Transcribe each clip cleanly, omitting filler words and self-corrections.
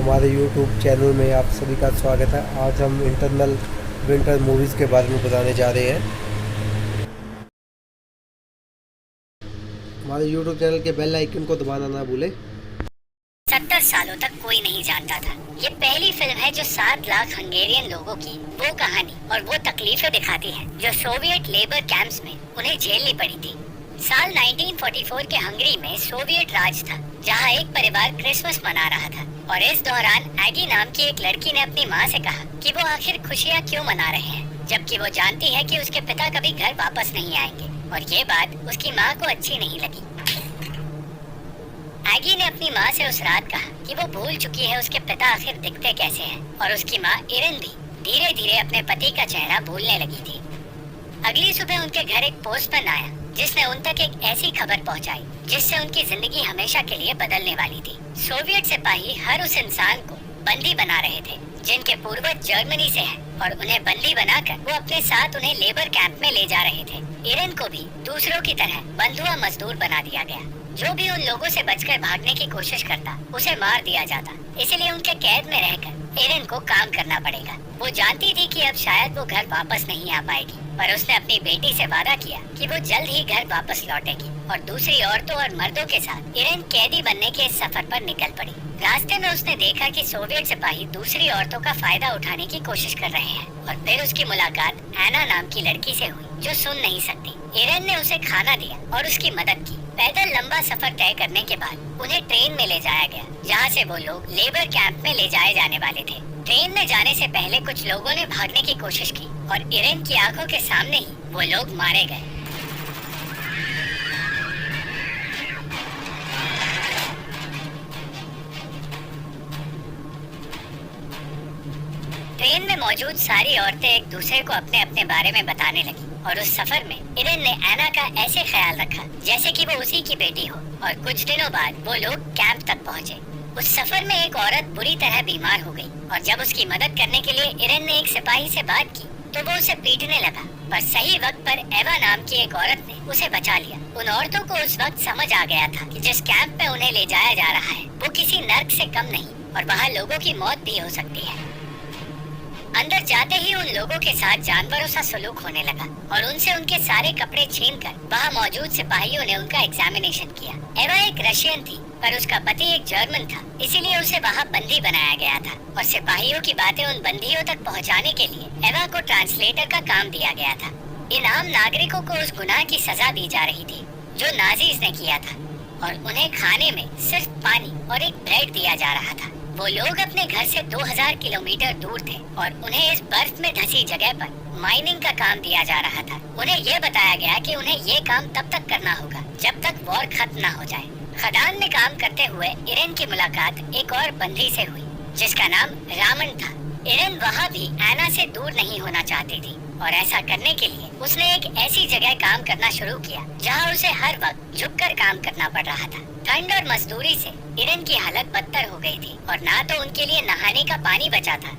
हमारे YouTube channel में आप सभी का स्वागत है। आज हम इंटरनल विंटर मूवीज़ के बारे में बताने जा रहे हैं। हमारे YouTube चैनल के बेल आइकन को दबाना ना भूलें। 70 सालों तक कोई नहीं जानता था। ये पहली फिल्म है जो 7 लाख हंगेरियन लोगों की वो कहानी और वो तकलीफें दिखाती है जो सोवियत लेबर कैंप्स में उन्हें झेलनी पड़ी थी। साल 1944 के हंगरी में सोवियत राज था, जहां एक परिवार क्रिसमस मना रहा था और इस दौरान एगी नाम की एक लड़की ने अपनी माँ से कहा कि वो आखिर खुशियाँ क्यों मना रहे हैं, जबकि वो जानती है कि उसके पिता कभी घर वापस नहीं आएंगे। और ये बात उसकी माँ को अच्छी नहीं लगी। एगी ने अपनी माँ से उस रात कहा कि वो भूल चुकी है उसके पिता आखिर दिखते कैसे हैं, और उसकी माँ इरिन भी धीरे धीरे अपने पति का चेहरा भूलने लगी थी। अगली सुबह उनके घर एक पोस्टमैन आया जिसने उन तक एक ऐसी खबर पहुंचाई जिससे उनकी जिंदगी हमेशा के लिए बदलने वाली थी। सोवियत सिपाही हर उस इंसान को बंदी बना रहे थे जिनके पूर्वज जर्मनी से हैं, और उन्हें बंदी बनाकर वो अपने साथ उन्हें लेबर कैंप में ले जा रहे थे। इरिन को भी दूसरों की तरह बंधुआ मजदूर बना दिया गया। जो भी उन लोगों से बचकर भागने की कोशिश करता उसे मार दिया जाता। इसलिए उनके कैद में रहकर इरिन को काम करना पड़ेगा। वो जानती थी कि अब शायद वो घर वापस नहीं आ पाएगी, पर उसने अपनी बेटी से वादा किया कि वो जल्द ही घर वापस लौटेगी और दूसरी औरतों और मर्दों के साथ इरिन कैदी बनने के इस सफर पर निकल पड़ी। रास्ते में उसने देखा कि सोवियत सिपाही दूसरी औरतों का फायदा उठाने की कोशिश कर रहे हैं, और फिर उसकी मुलाकात एना नाम की लड़की से हुई जो सुन नहीं सकती। इरिन ने उसे खाना दिया और उसकी मदद की। पैदल लंबा सफर तय करने के बाद उन्हें ट्रेन में ले जाया गया, जहाँ से वो लोग लेबर कैंप में ले जाए जाने वाले थे। ट्रेन में जाने से पहले कुछ लोगों ने भागने की कोशिश की और इरिन की आंखों के सामने ही वो लोग मारे गए। ट्रेन में मौजूद सारी औरतें एक दूसरे को अपने अपने बारे में बताने लगी, और उस सफर में इरिन ने एना का ऐसे ख्याल रखा जैसे कि वो उसी की बेटी हो। और कुछ दिनों बाद वो लोग कैंप तक पहुँचे। उस सफर में एक औरत बुरी तरह बीमार हो गई, और जब उसकी मदद करने के लिए इरिन ने एक सिपाही से बात की तो वो उसे पीटने लगा, पर सही वक्त पर एवा नाम की एक औरत ने उसे बचा लिया। उन औरतों को उस वक्त समझ आ गया था कि जिस कैंप में उन्हें ले जाया जा रहा है वो किसी नर्क से कम नहीं, और वहाँ लोगों की मौत भी हो सकती है। अंदर जाते ही उन लोगों के साथ जानवरों सा सलूक होने लगा, और उनसे उनके सारे कपड़े छीनकर वहाँ मौजूद सिपाहियों ने उनका एग्जामिनेशन किया। एवा एक रशियन थी, पर उसका पति एक जर्मन था, इसीलिए उसे वहाँ बंदी बनाया गया था, और सिपाहियों की बातें उन बंदियों तक पहुँचाने के लिए एवा को ट्रांसलेटर का काम दिया गया था। इन आम नागरिकों को उस गुनाह की सजा दी जा रही थी जो नाजीज ने किया था, और उन्हें खाने में सिर्फ पानी और एक ब्रेड दिया जा रहा था। वो लोग अपने घर से 2000 किलोमीटर दूर थे, और उन्हें इस बर्फ में धंसी जगह पर माइनिंग का काम दिया जा रहा था। उन्हें यह बताया गया कि उन्हें ये काम तब तक करना होगा जब तक वॉर खत्म ना हो जाए। खदान में काम करते हुए इरिन की मुलाकात एक और बंदी से हुई जिसका नाम रामन था। इरिन वहाँ भी एना से दूर नहीं होना चाहती थी, और ऐसा करने के लिए उसने एक ऐसी जगह काम करना शुरू किया जहाँ उसे हर वक्त झुककर काम करना पड़ रहा था। ठंड और मजदूरी से इरिन की हालत बदतर हो गई थी, और ना तो उनके लिए नहाने का पानी बचा था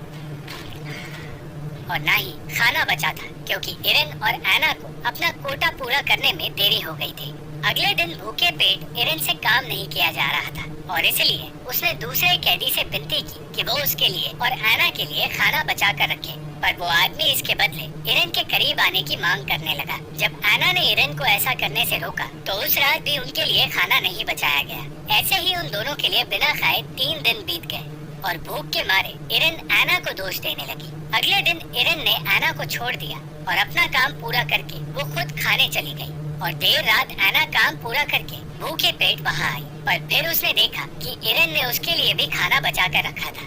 और ना ही खाना बचा था, क्योंकि इरिन और एना को अपना कोटा पूरा करने में देरी हो गई थी। अगले दिन भूखे पेट इरिन से काम नहीं किया जा रहा था, और इसलिए उसने दूसरे कैदी से विनती की कि वो उसके लिए और एना के लिए खाना बचा कर रखे, पर वो आदमी इसके बदले इरिन के करीब आने की मांग करने लगा। जब एना ने इरिन को ऐसा करने से रोका तो उस रात भी उनके लिए खाना नहीं बचाया गया। ऐसे ही उन दोनों के लिए बिना खाए 3 दिन बीत गए, और भूख के मारे इरिन एना को दोष देने लगी। अगले दिन इरिन ने एना को छोड़ दिया और अपना काम पूरा करके वो खुद खाने चली गई, और देर रात एना काम पूरा करके भूखे पेट वहाँ आई, पर फिर उसने देखा कि इरिन ने उसके लिए भी खाना बचा कर रखा था।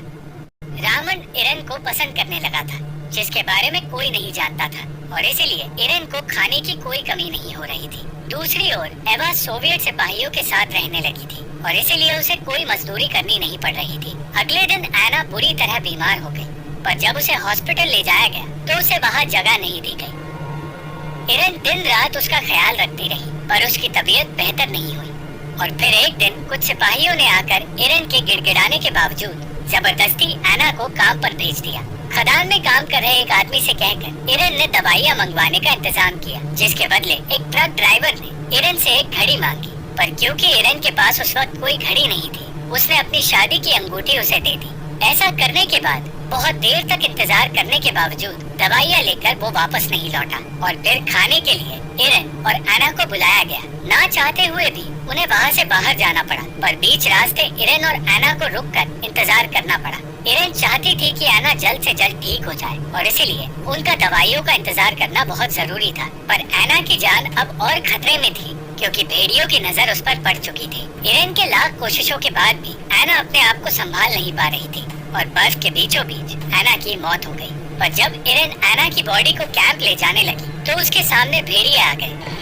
रामन इरिन को पसंद करने लगा था, जिसके बारे में कोई नहीं जानता था, और इसीलिए इरिन को खाने की कोई कमी नहीं हो रही थी। दूसरी ओर एवा सोवियत सिपाहियों के साथ रहने लगी थी, और इसीलिए उसे कोई मजदूरी करनी नहीं पड़ रही थी। अगले दिन एना बुरी तरह बीमार हो गई, पर जब उसे हॉस्पिटल ले जाया गया तो उसे वहाँ जगह नहीं दी गई। इरिन दिन रात उसका ख्याल रखती रही, पर उसकी तबीयत बेहतर नहीं हुई, और फिर एक दिन कुछ सिपाहियों ने आकर इरिन के गिड़गिड़ाने के बावजूद जबरदस्ती एना को काम पर भेज दिया। खदान में काम कर रहे एक आदमी से कहकर इरिन ने दवाइयाँ मंगवाने का इंतजाम किया, जिसके बदले एक ट्रक ड्राइवर ने इरिन से एक घड़ी मांगी, पर क्योंकि इरिन के पास उस वक्त कोई घड़ी नहीं थी, उसने अपनी शादी की अंगूठी उसे दे दी। ऐसा करने के बाद बहुत देर तक इंतजार करने के बावजूद दवाइयाँ लेकर वो वापस नहीं लौटा और फिर खाने के लिए एरन और एना को बुलाया गया। ना चाहते हुए भी उन्हें वहाँ से बाहर जाना पड़ा, पर बीच रास्ते एरन और एना को रुककर इंतजार करना पड़ा। एरन चाहती थी कि एना जल्द से जल्द ठीक हो जाए और इसीलिए उनका दवाइयों का इंतजार करना बहुत जरूरी था। पर एना की जान अब और खतरे में थी क्योंकि भेड़ियों की नजर उस पर पड़ चुकी थी। एरन के लाख कोशिशों के बाद भी एना अपने आप को संभाल नहीं पा रही थी और बर्फ के बीचों बीच एना की मौत हो गई। पर जब एरन एना की बॉडी को कैंप ले जाने लगी तो उसके सामने भेड़िए आ गए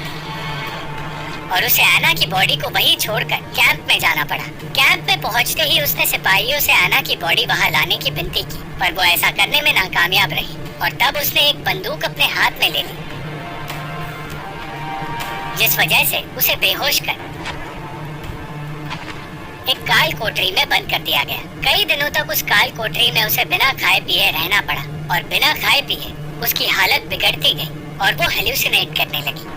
और उसे एना की बॉडी को वहीं छोड़कर कैंप में जाना पड़ा। कैंप में पहुंचते ही उसने सिपाहियों से एना की बॉडी वहां लाने की विनती की, पर वो ऐसा करने में नाकामयाब रही और तब उसने एक बंदूक अपने हाथ में ले ली, जिस वजह से उसे बेहोश कर एक काल कोठरी में बंद कर दिया गया। कई दिनों तक उस काल कोठरी में उसे बिना खाए पिए रहना पड़ा और बिना खाए पिए उसकी हालत बिगड़ती गई और वो हेलुसिनेट करने लगी।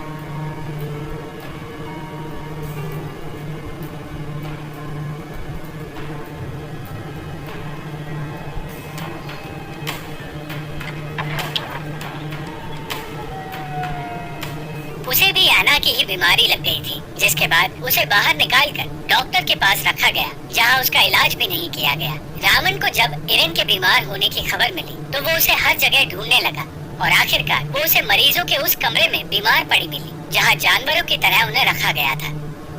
उसे भी एना की ही बीमारी लग गई थी, जिसके बाद उसे बाहर निकालकर डॉक्टर के पास रखा गया, जहां उसका इलाज भी नहीं किया गया। रामन को जब एरन के बीमार होने की खबर मिली तो वो उसे हर जगह ढूंढने लगा और आखिरकार वो उसे मरीजों के उस कमरे में बीमार पड़ी मिली जहां जानवरों की तरह उन्हें रखा गया था।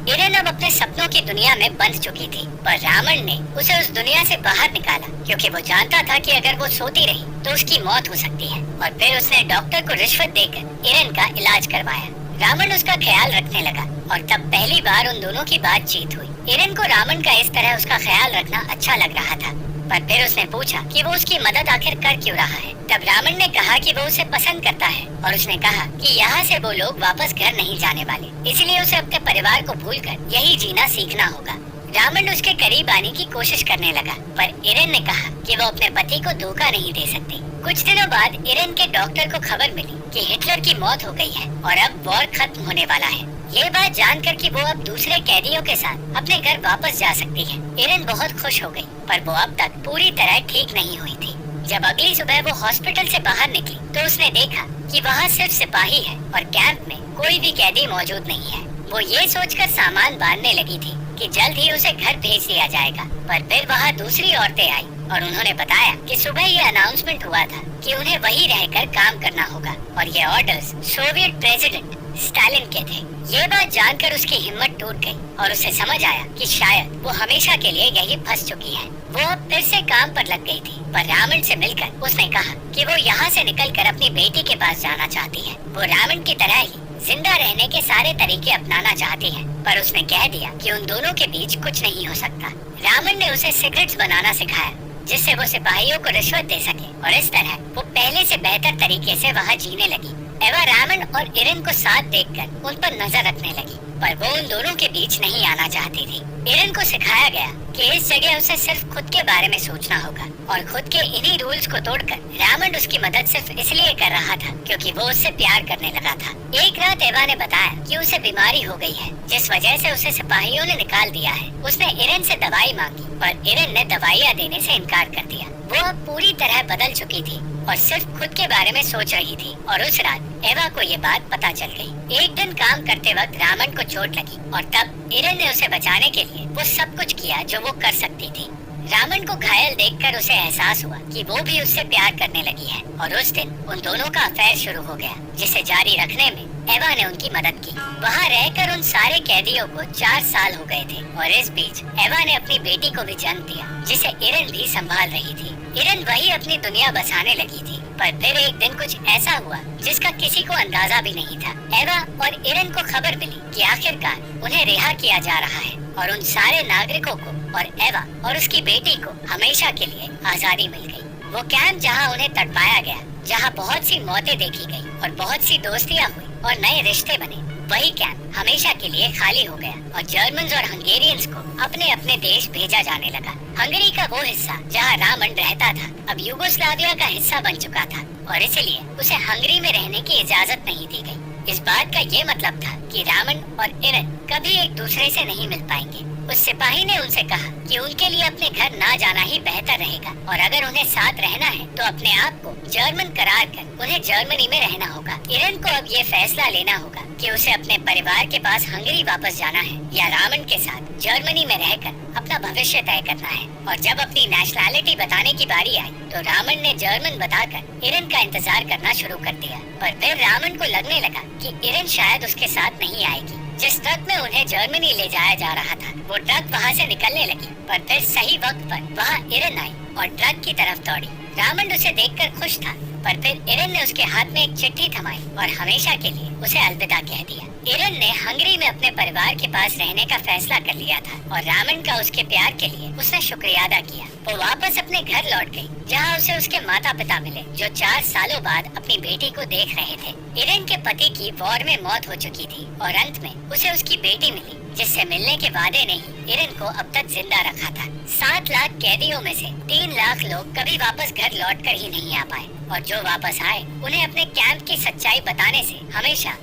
एरन अब अपने सपनों की दुनिया में बंद चुकी थी, पर रावण ने उसे उस दुनिया से बाहर निकाला क्योंकि वो जानता था कि अगर वो सोती रही तो उसकी मौत हो सकती है। और फिर उसने डॉक्टर को रिश्वत देकर एरन का इलाज करवाया। रावण उसका ख्याल रखने लगा और तब पहली बार उन दोनों की बातचीत हुई। एरन को रावण का इस तरह उसका ख्याल रखना अच्छा लग रहा था, पर फिर उसने पूछा कि वो उसकी मदद आखिर कर क्यों रहा है। तब रावण ने कहा कि वो उसे पसंद करता है और उसने कहा कि यहाँ से वो लोग वापस घर नहीं जाने वाले, इसलिए उसे अपने परिवार को भूलकर यही जीना सीखना होगा। रावण उसके करीब आने की कोशिश करने लगा, पर एरन ने कहा कि वो अपने पति को धोखा नहीं दे सकती। कुछ दिनों बाद एरन के डॉक्टर को खबर मिली कि हिटलर की मौत हो गई है और अब वॉर खत्म होने वाला है। ये बात जानकर कि वो अब दूसरे कैदियों के साथ अपने घर वापस जा सकती है, एरन बहुत खुश हो गई, पर वो अब तक पूरी तरह ठीक नहीं हुई थी। जब अगली सुबह वो हॉस्पिटल से बाहर निकली तो उसने देखा कि वहाँ सिर्फ सिपाही है और कैंप में कोई भी कैदी मौजूद नहीं है। वो ये सोचकर सामान बांधने लगी थी कि जल्द ही उसे घर भेज दिया जाएगा, पर फिर वहाँ दूसरी औरतें आई और उन्होंने बताया कि सुबह ये अनाउंसमेंट हुआ था कि उन्हें वहीं रहकर काम करना होगा और ये ऑर्डर्स सोवियत प्रेसिडेंट स्टालिन के थे। ये बात जानकर उसकी हिम्मत टूट गई और उसे समझ आया कि शायद वो हमेशा के लिए यही फंस चुकी है। वो अब फिर से काम पर लग गई थी, पर रावण से मिलकर उसने कहा कि वो यहाँ से निकलकर अपनी बेटी के पास जाना चाहती है। वो रावण की तरह ही जिंदा रहने के सारे तरीके अपनाना चाहती है, पर उसने कह दिया कि उन दोनों के बीच कुछ नहीं हो सकता। रावण ने उसे सिगरेट्स बनाना सिखाया जिससे वो सिपाहियों को रिश्वत दे सके और इस तरह वो पहले से बेहतर तरीके से वहाँ जीने लगी। एवा रावण और एरन को साथ देखकर उन पर नजर रखने लगी, पर वो उन दोनों के बीच नहीं आना चाहती थी। एरन को सिखाया गया कि इस जगह उसे सिर्फ खुद के बारे में सोचना होगा और खुद के इन्हीं रूल्स को तोड़कर रावण उसकी मदद सिर्फ इसलिए कर रहा था क्योंकि वो उससे प्यार करने लगा था। एक रात एवा ने बताया कि उसे बीमारी हो गई है, जिस वजह से उसे सिपाहियों ने निकाल दिया है। उसने एरन से दवाई मांगी पर एरन ने दवाइयाँ देने से इनकार कर दिया। वो अब पूरी तरह बदल चुकी थी और सिर्फ खुद के बारे में सोच रही थी और उस रात एवा को ये बात पता चल गई। एक दिन काम करते वक्त रावण को चोट लगी और तब एरन ने उसे बचाने के लिए वो सब कुछ किया जो वो कर सकती थी। रावण को घायल देखकर उसे एहसास हुआ कि वो भी उससे प्यार करने लगी है और उस दिन उन दोनों का अफेयर शुरू हो गया, जिसे जारी रखने में एवा ने उनकी मदद की। वहाँ रहकर उन सारे कैदियों को 4 साल हो गए थे और इस बीच एवा ने अपनी बेटी को भी जन्म दिया, जिसे एरन भी संभाल रही थी। एरन वही अपनी दुनिया बसाने लगी थी, पर फिर एक दिन कुछ ऐसा हुआ जिसका किसी को अंदाजा भी नहीं था। एवा और एरन को खबर मिली कि आखिरकार उन्हें रिहा किया जा रहा है और उन सारे नागरिकों को और एवा और उसकी बेटी को हमेशा के लिए आजादी मिल गई। वो कैंप जहाँ उन्हें तड़पाया गया, जहाँ बहुत सी मौतें देखी गई और बहुत सी दोस्तियाँ हुई और नए रिश्ते बने, वही कैंप हमेशा के लिए खाली हो गया और जर्मन्स और हंगेरियंस को अपने अपने देश भेजा जाने लगा। हंगरी का वो हिस्सा जहाँ रावण रहता था अब यूगोस्लाविया का हिस्सा बन चुका था और इसलिए उसे हंगरी में रहने की इजाजत नहीं दी गई। इस बात का ये मतलब था कि रावण और एरन कभी एक दूसरे से नहीं मिल पाएंगे। उस सिपाही ने उनसे कहा कि उनके लिए अपने घर ना जाना ही बेहतर रहेगा और अगर उन्हें साथ रहना है तो अपने आप को जर्मन करार कर उन्हें जर्मनी में रहना होगा। इरन को अब ये फैसला लेना होगा कि उसे अपने परिवार के पास हंगरी वापस जाना है या रामन के साथ जर्मनी में रहकर अपना भविष्य तय करना है। और जब अपनी नेशनैलिटी बताने की बारी आई तो रामन ने जर्मन बताकर इरन का इंतजार करना शुरू कर दिया। पर फिर रामन को लगने लगा कि इरन शायद उसके साथ नहीं आएगी। जिस ट्रक में उन्हें जर्मनी ले जाया जा रहा था वो ट्रक वहाँ से निकलने लगी, पर फिर सही वक्त पर वहाँ इरन आई और ट्रक की तरफ दौड़ी। रामन उसे देखकर खुश था, पर फिर इरन ने उसके हाथ में एक चिट्ठी थमाई और हमेशा के लिए उसे अलविदा कह दिया। इरन ने हंगरी में अपने परिवार के पास रहने का फैसला कर लिया था और रामन का उसके प्यार के लिए उसने शुक्रिया अदा किया। वो वापस अपने घर लौट गई जहाँ उसे उसके माता पिता मिले जो 4 सालों बाद अपनी बेटी को देख रहे थे। इरन के पति की वॉर में मौत हो चुकी थी और अंत में उसे उसकी बेटी मिली जिससे मिलने के वादे ने ही इरन को अब तक जिंदा रखा था। 7 लाख कैदियों में से 3 लाख लोग कभी वापस घर लौट कर ही नहीं आ पाए और जो वापस आए उन्हें अपने कैंप की सच्चाई बताने से हमेशा